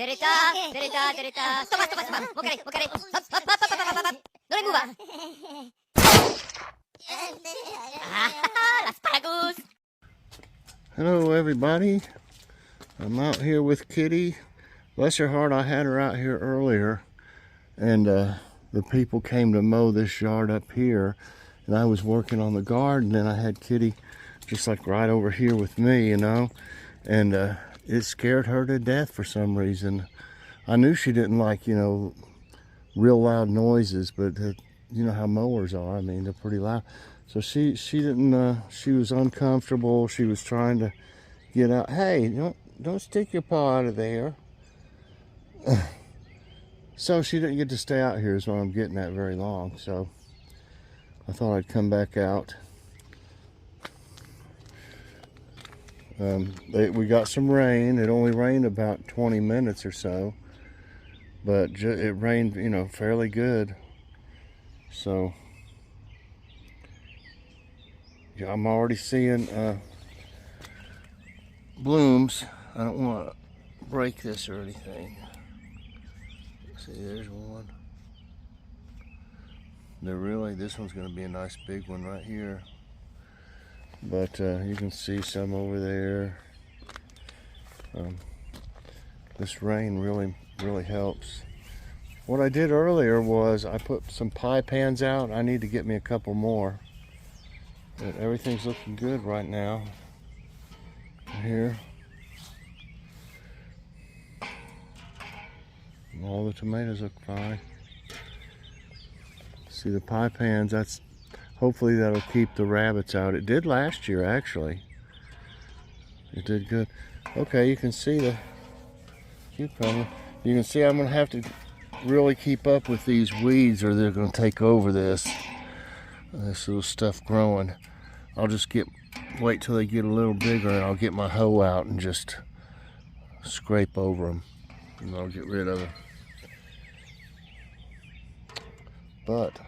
Derita, derita, derita. Stop, stop, stop. Mukere, mukere. Hop, hop, hop, hop, hop, hop, hop. Don't move. Asparagus. Hello everybody, I'm out here with Kitty. Bless her heart, I had her out here earlier and the people came to mow this yard up here and I was working on the garden and I had Kitty just like right over here with me, you know, and it scared her to death for some reason. I knew she didn't like, you know, real loud noises, but you know how mowers are, I mean, they're pretty loud. So she didn't, she was uncomfortable. She was trying to get out. Hey, don't stick your paw out of there. So she didn't get to stay out here is what I'm getting at very long. So I thought I'd come back out. We got some rain. It only rained about 20 minutes or so, but it rained, you know, fairly good. So yeah, I'm already seeing blooms. I don't want to break this or anything. See, there's one. This one's going to be a nice big one right here. But you can see some over there. This rain really helps. What I did earlier was I put some pie pans out. I need to get me a couple more. But everything's looking good right now. Here. And all the tomatoes look fine. See the pie pans, hopefully that'll keep the rabbits out. It did last year actually. It did good. Okay, you can see the cucumber. You can see I'm gonna have to really keep up with these weeds or they're gonna take over this little stuff growing. I'll just wait till they get a little bigger and I'll get my hoe out and just scrape over them and I'll get rid of them. But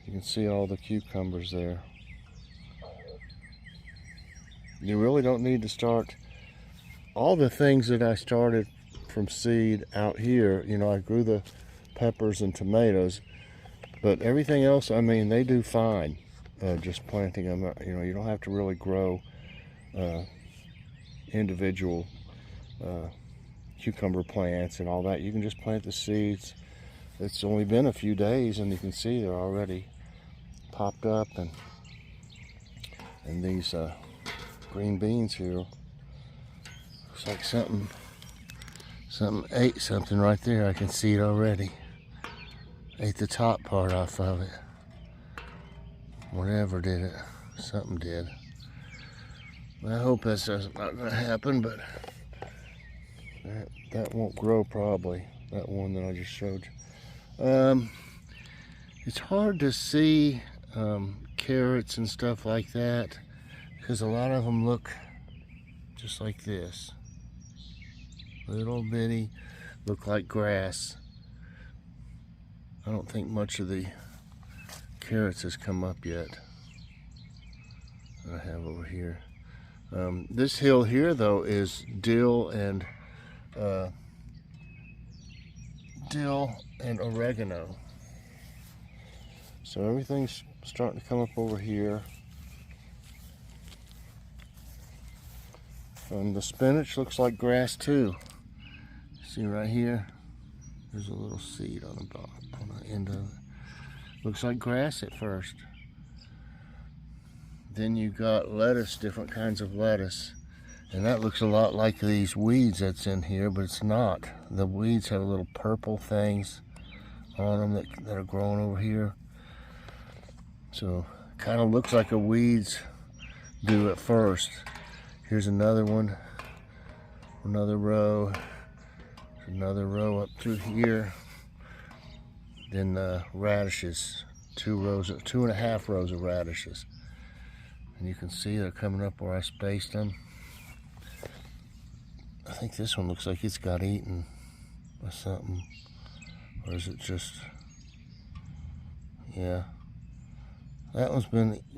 you can see all the cucumbers there. You really don't need to start all the things that I started from seed out here. You know, I grew the peppers and tomatoes, but everything else, I mean, they do fine. Just planting them, you know, you don't have to really grow individual cucumber plants and all that. You can just plant the seeds. It's only been a few days and you can see they're already popped up, and these green beans here, looks like something ate something right there. I can see it already. Ate the top part off of it. Whatever did it, something did. I hope that's not gonna happen, but that won't grow probably, that one that I just showed you. It's hard to see carrots and stuff like that because a lot of them look just like this. Little bitty, look like grass. I don't think much of the carrots has come up yet that I have over here. This hill here though is dill and oregano. So everything's starting to come up over here. And the spinach looks like grass too. See right here? There's a little seed on the bottom, on the end of it. Looks like grass at first. Then you got lettuce, different kinds of lettuce. And that looks a lot like these weeds that's in here, but it's not. The weeds have little purple things on them that are growing over here. So kind of looks like a weeds do at first. Here's another one, another row up through here. Then radishes, 2.5 rows of radishes. And you can see they're coming up where I spaced them. I think this one looks like it's got eaten or something. Or is it just, yeah. That one's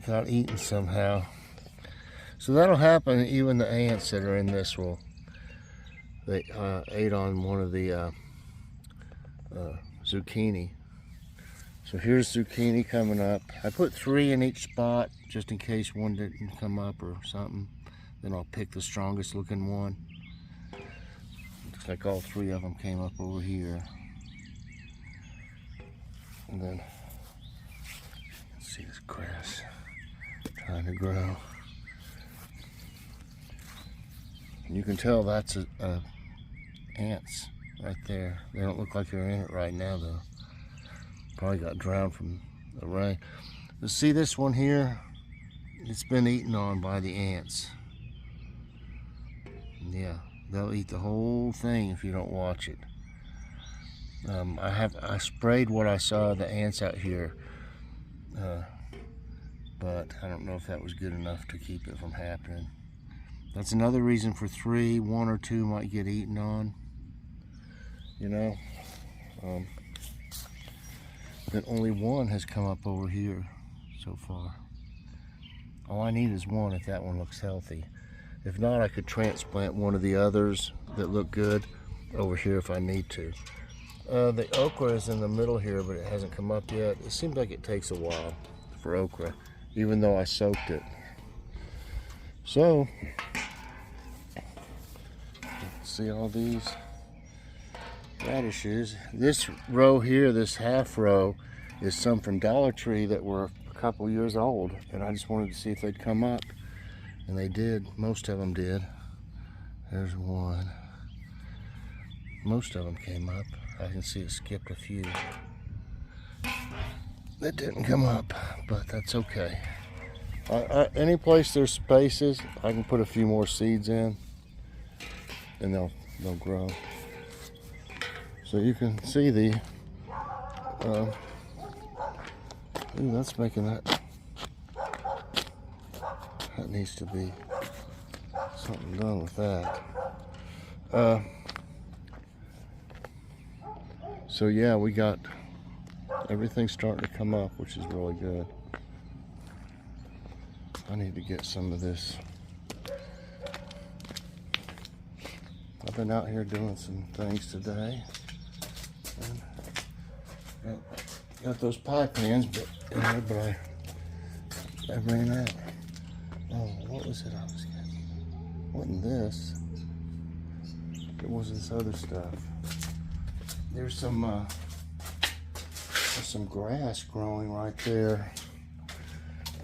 got eaten somehow. So that'll happen. Even the ants that are in this they ate on one of the zucchini. So here's zucchini coming up. I put 3 in each spot just in case one didn't come up or something. Then I'll pick the strongest looking one. Looks like all 3 of them came up over here. And then, let's see this grass trying to grow. And you can tell that's ants right there. They don't look like they're in it right now though. Probably got drowned from the rain. But see this one here? It's been eaten on by the ants. Yeah, they'll eat the whole thing if you don't watch it. I sprayed what I saw the ants out here, but I don't know if that was good enough to keep it from happening. That's another reason for 3. 1 or 2 might get eaten on, you know. But only 1 has come up over here so far. All I need is 1 if that one looks healthy. If not, I could transplant one of the others that look good over here if I need to. The okra is in the middle here, but it hasn't come up yet. It seems like it takes a while for okra, even though I soaked it. So, see all these radishes. This row here, this half row, is some from Dollar Tree that were a couple years old, and I just wanted to see if they'd come up, and they did. Most of them did. There's one. Most of them came up. I can see it skipped a few that didn't come up, but that's okay. Any place there's spaces, I can put a few more seeds in, and they'll grow. So you can see the, ooh, that's making that needs to be something done with that. So yeah, we got everything starting to come up, which is really good. I need to get some of this. I've been out here doing some things today. And got those pie pans but I ran out. Oh, what was it I was getting? Wasn't this. It was this other stuff. There's some grass growing right there,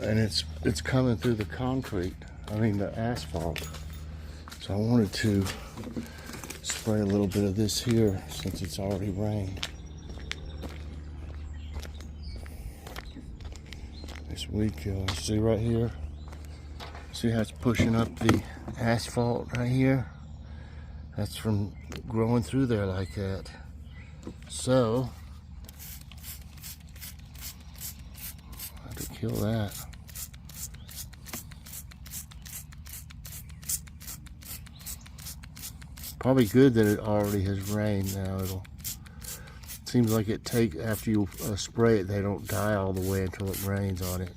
and it's coming through the concrete. I mean the asphalt. So I wanted to spray a little bit of this here since it's already rained. This weed killer. See right here? See how it's pushing up the asphalt right here? That's from growing through there like that. So, I have to kill that. Probably good that it already has rained now. Seems like it after you spray it, they don't die all the way until it rains on it.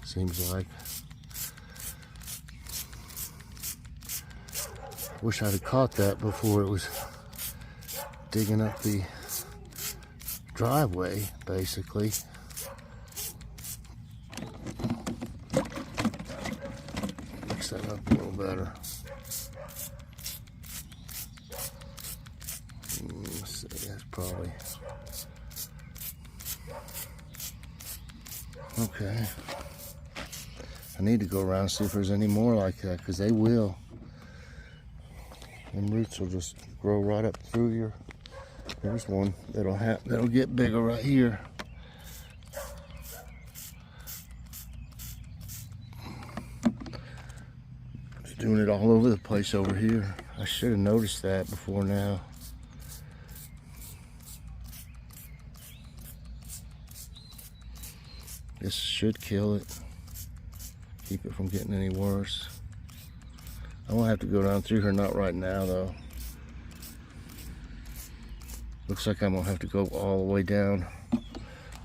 Seems like. Wish I'd have caught that before it was digging up the driveway, basically. Mix that up a little better. Let's see, that's probably okay. I need to go around and see if there's any more like that, because they will. Them roots will just grow right up through your. There's one that'll get bigger right here. Just doing it all over the place over here. I should have noticed that before now. This should kill it. Keep it from getting any worse. I won't have to go down through here, not right now though. Looks like I'm gonna have to go all the way down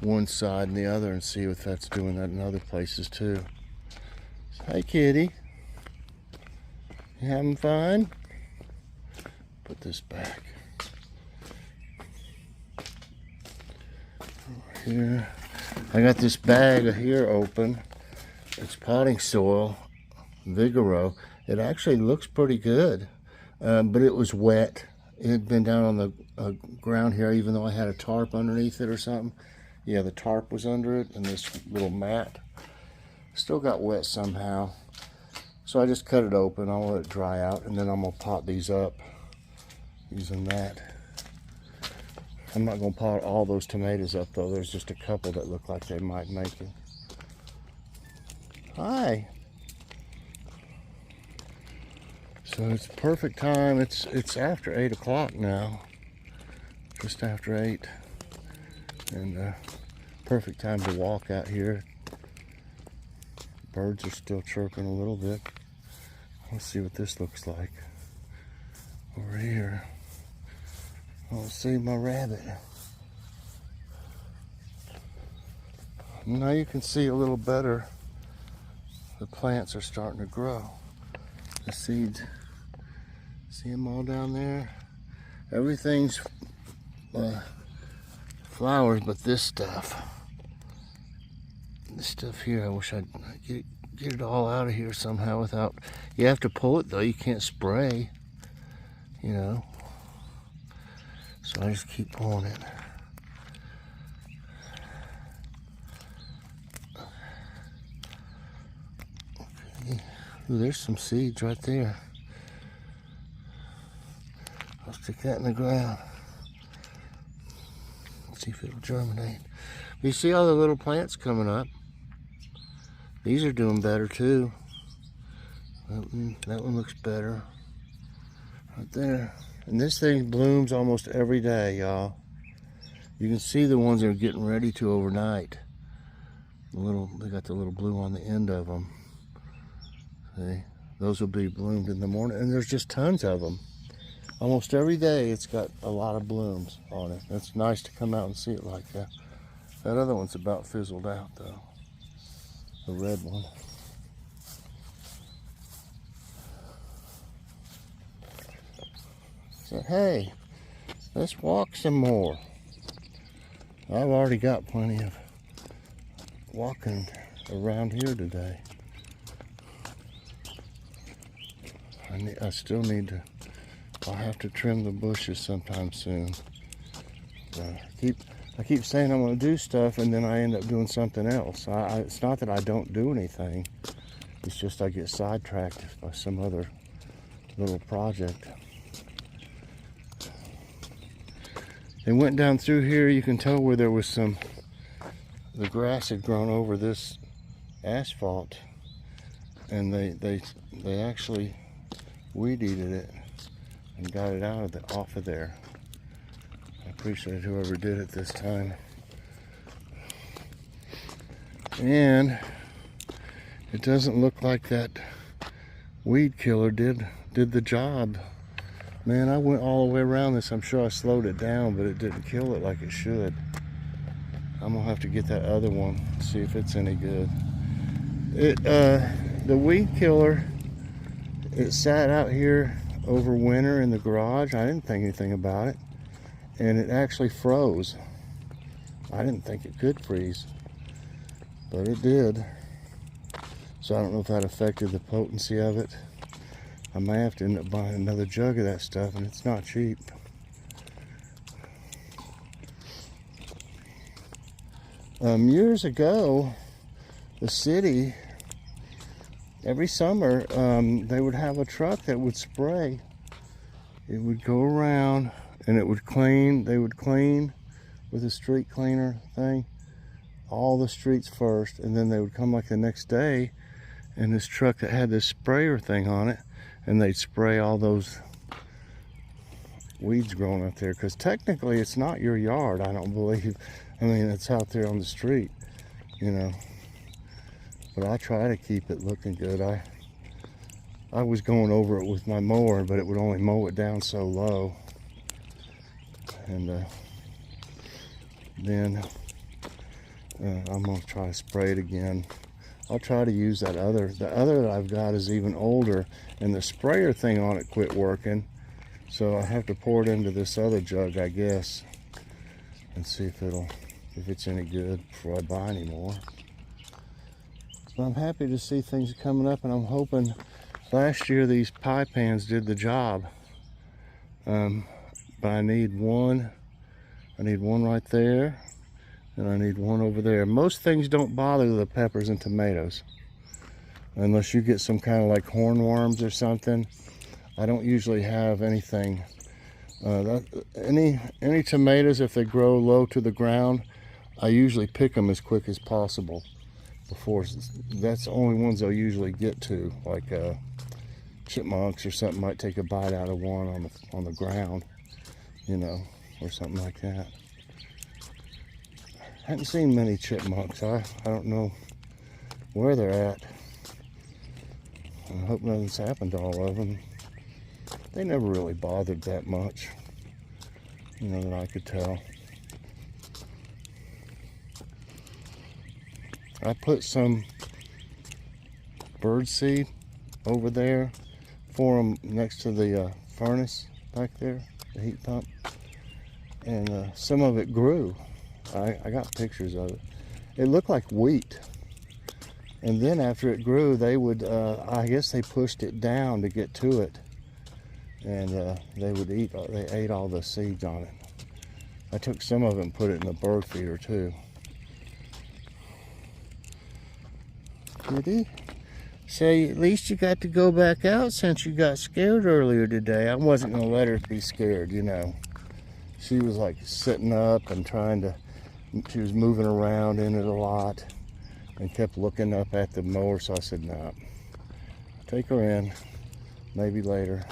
one side and the other and see if that's doing that in other places too. Hi kitty. You having fun? put this back. Over here. I got this bag here open. It's potting soil, Vigoro. It actually looks pretty good, but it was wet. It had been down on the ground here, even though I had a tarp underneath it or something. Yeah, the tarp was under it, and this little mat still got wet somehow. So I just cut it open. I'll let it dry out, and then I'm gonna pot these up using that. I'm not gonna pot all those tomatoes up though. There's just a couple that look like they might make it. Hi. So it's perfect time. It's after 8 o'clock now, just after 8, and perfect time to walk out here. Birds are still chirping a little bit. Let's see what this looks like over here. I'll see my rabbit. Now you can see a little better. The plants are starting to grow. The seeds, see them all down there? Everything's flowers but this stuff. This stuff here, I wish I'd get it all out of here somehow without, you have to pull it though, you can't spray, you know. So I just keep pulling it. Okay. Ooh, there's some seeds right there. I'll stick that in the ground. See if it'll germinate. You see all the little plants coming up? These are doing better too. That one looks better. Right there. And this thing blooms almost every day, y'all. You can see the ones that are getting ready to overnight. They got the little blue on the end of them. See? Those will be bloomed in the morning. And there's just tons of them. Almost every day it's got a lot of blooms on it. It's nice to come out and see it like that. That other one's about fizzled out though. The red one. So hey, let's walk some more. I've already got plenty of walking around here today. I still need to, I'll have to trim the bushes sometime soon. I keep saying I'm going to do stuff and then I end up doing something else. It's not that I don't do anything. It's just I get sidetracked by some other little project. They went down through here. You can tell where there was the grass had grown over this asphalt, and they actually weed-eated it and got it off of there. I appreciate whoever did it this time. And it doesn't look like that weed killer did the job. Man, I went all the way around this. I'm sure I slowed it down, but it didn't kill it like it should. I'm gonna have to get that other one, see if it's any good. The weed killer, it sat out here over winter in the garage. I didn't think anything about it. And it actually froze. I didn't think it could freeze, but it did. So I don't know if that affected the potency of it. I may have to end up buying another jug of that stuff, and it's not cheap. Years ago, the city, every summer, they would have a truck that would spray. It would go around and it would clean. They would clean with a street cleaner thing, all the streets first, and then they would come like the next day, and this truck that had this sprayer thing on it, and they'd spray all those weeds growing up there, because technically it's not your yard, I don't believe. I mean, it's out there on the street, you know. But I try to keep it looking good. I was going over it with my mower, but it would only mow it down so low. And then I'm gonna try to spray it again. I'll try to use that other. The other that I've got is even older, and the sprayer thing on it quit working. So I have to pour it into this other jug, I guess, and see if it's any good before I buy any more. But I'm happy to see things coming up, and I'm hoping last year these pie pans did the job. But I need one right there, and I need one over there. Most things don't bother the peppers and tomatoes unless you get some kind of like hornworms or something. I don't usually have anything. Any tomatoes, if they grow low to the ground, I usually pick them as quick as possible. That's the only ones I'll usually get to, like chipmunks or something might take a bite out of one on the ground, you know, or something like that. I haven't seen many chipmunks. I don't know where they're at. I hope nothing's happened to all of them. They never really bothered that much, you know, that I could tell. I put some bird seed over there for them next to the furnace back there, the heat pump, and some of it grew. I got pictures of it. It looked like wheat, and then after it grew, they would, I guess they pushed it down to get to it, and they ate all the seeds on it. I took some of it and put it in the bird feeder too. Kitty, say at least you got to go back out since you got scared earlier today. I wasn't gonna let her be scared, you know. She was like sitting up and she was moving around in it a lot and kept looking up at the mower, so I said, no, take her in, maybe later.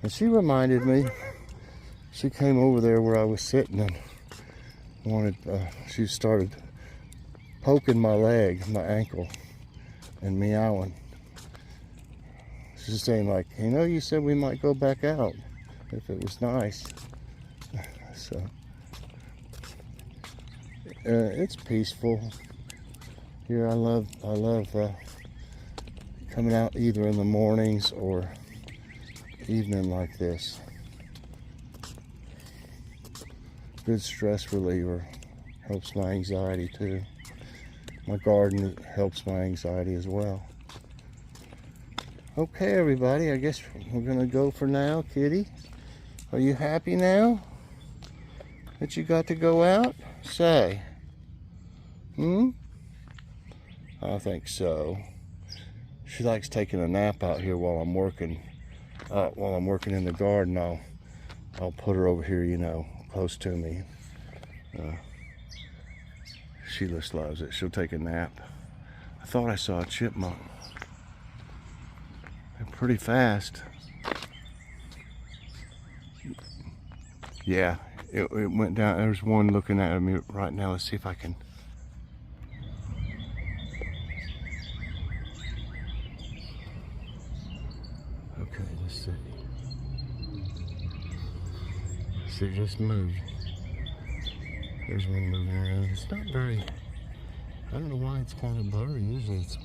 And she reminded me, she came over there where I was sitting and she started poking my leg, my ankle, and meowing. She's saying like, you know, you said we might go back out if it was nice. So it's peaceful here. I love coming out either in the mornings or evening like this. Good stress reliever. Helps my anxiety too. My garden helps my anxiety as well. Okay, everybody, I guess we're gonna go for now. Kitty, are you happy now that you got to go out? Say, I think so. She likes taking a nap out here while I'm working. While I'm working in the garden, I'll put her over here, you know, close to me. She just loves it. She'll take a nap. I thought I saw a chipmunk. They're pretty fast. Yeah, it went down. There's one looking at me right now. Let's see if I can. Okay, let's see. So it just moved. There's one moving around. It's not very, I don't know why it's kind of blurry. Usually it's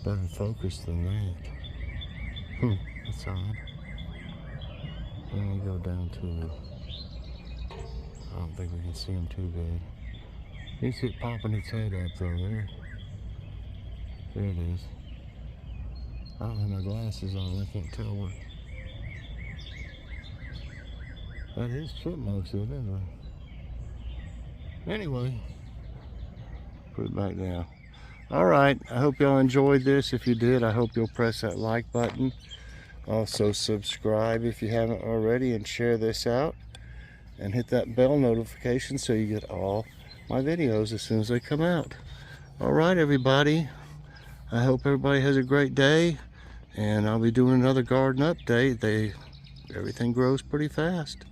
better focused than that. That's odd. Let me go down to, I don't think we can see him too good. You see it popping its head up though there. There it is. I don't have my glasses on, I can't tell what. That is chipmunks, isn't it? Anyway, put it back down. All right, I hope y'all enjoyed this. If you did, I hope you'll press that like button. Also subscribe if you haven't already, and share this out. And hit that bell notification so you get all my videos as soon as they come out. All right, everybody. I hope everybody has a great day. And I'll be doing another garden update. Everything grows pretty fast.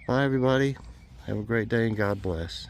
Bye, everybody. Have a great day and God bless.